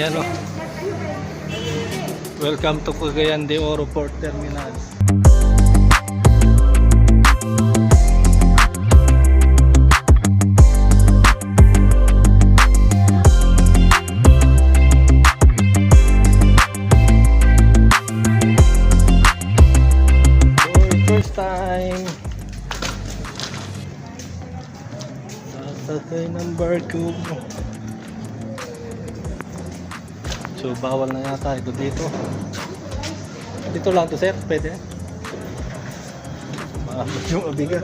Ayan o. Welcome to Cagayan de Oro Port Terminal. First time sasakay ng barko. So bawal na yata ito dito. Dito lang to sir, pwede? Maabot yung abiga.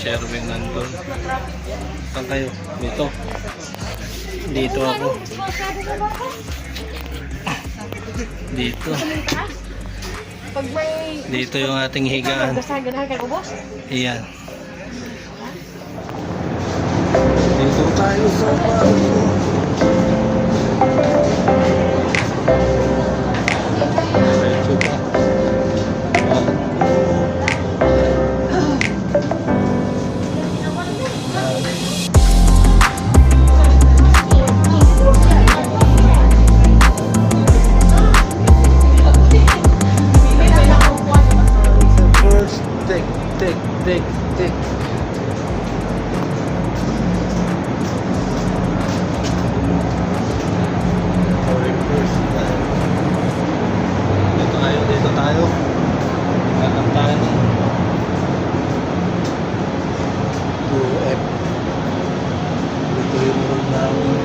Sherwin nandun. Saan kayo? Dito. Dito ako. Dito. Dito yung ating higaan. Iyan. Dito tayo sa barko. Take. Dito tayo. Hanap tayo ng UF. Dito yung room namin.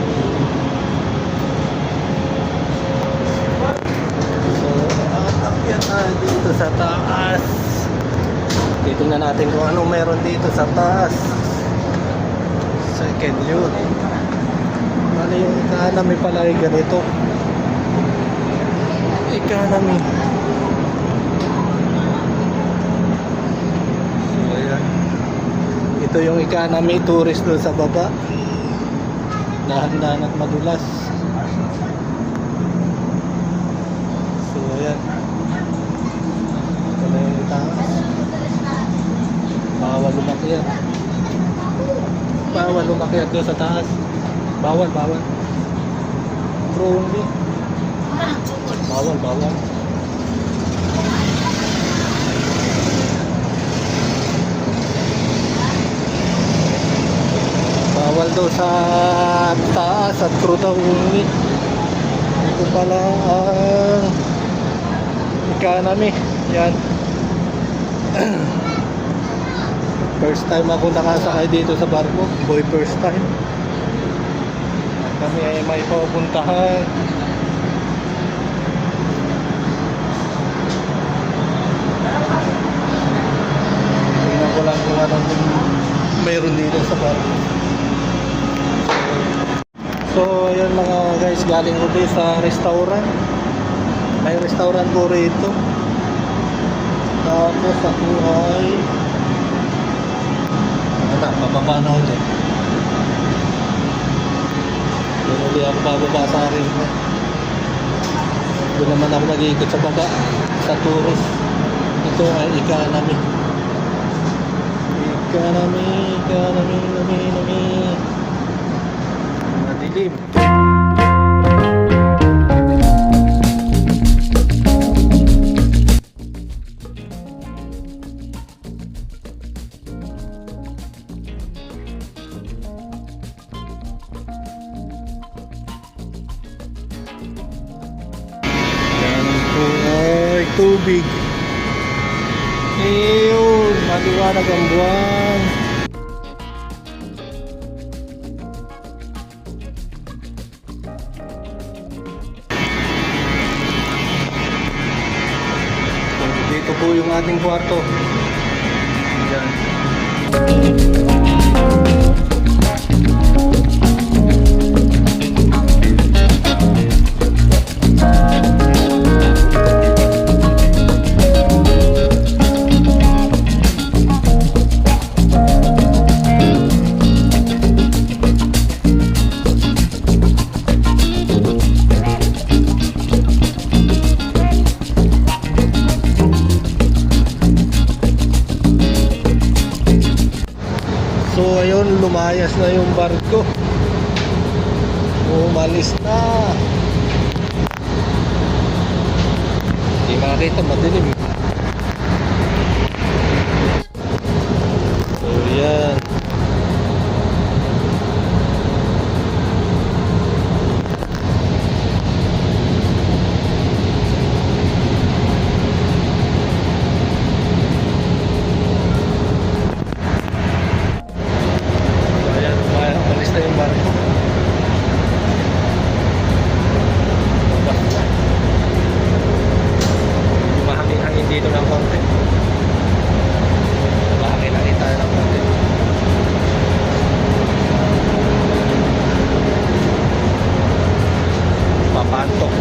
So, akyat tayo dito sa taas. Titingnan natin kung ano meron dito sa taas. Second yun. Bali yung economy pala ay ganito. Economy. So ayan. Ito yung economy, tourist doon sa baba. Dahan-dahan at madulas. So ayan. Ito na yung taas. Bawal lumakyat. Bawal lumakyat doon sa taas. Bawal. Pro only. Bawal. Bawal daw sa taas at crew daw only. Ito pala ang economy. Yan. First time ako nakasakay dito sa barko. Boy, first time. Kami ay may pupuntahan. Tingnan ko lang kung anong mayroon dito sa barko. So, ayan mga guys, galing ko dito sa restaurant. May restaurant po rito. Tapos ako ay pababa na ulit. Doon ulit ako bababa sa akin. Doon naman ako nag-iikot sa baba sa tourist. Ito ay economy. Madilim. Tubig. Ayun, maliwanag ang buwan. Dito po yung ating kwarto. Diyan. So ayun, lumayas na yung barko. Umalis na. Hindi makakita, madilim. So yan. Umalis na yung barko. Mahangin-hangin dito ng konti. Mahangin-hangin tayo ng konti. Papantok.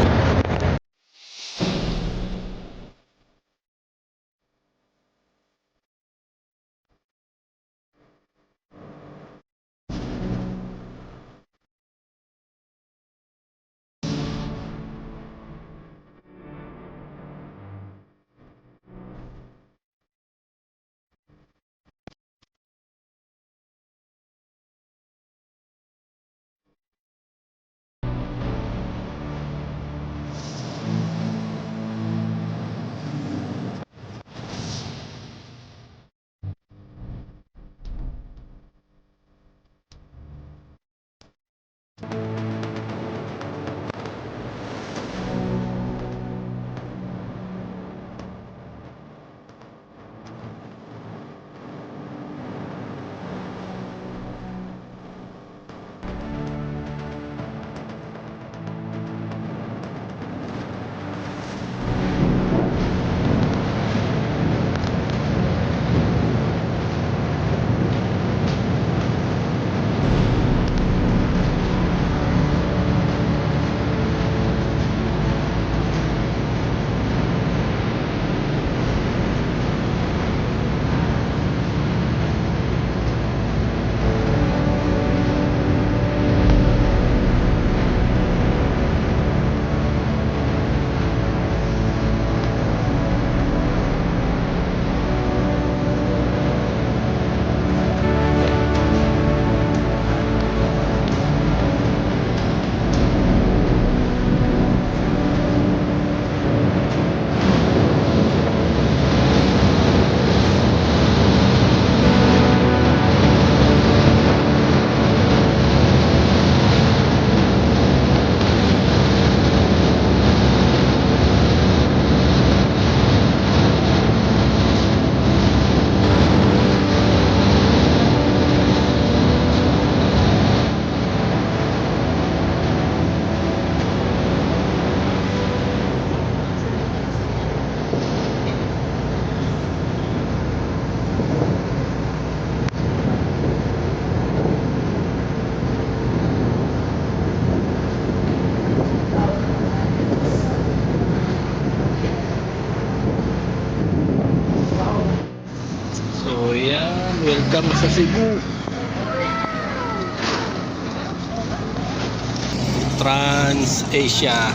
So yan, welcome sa Cebu. Trans Asia.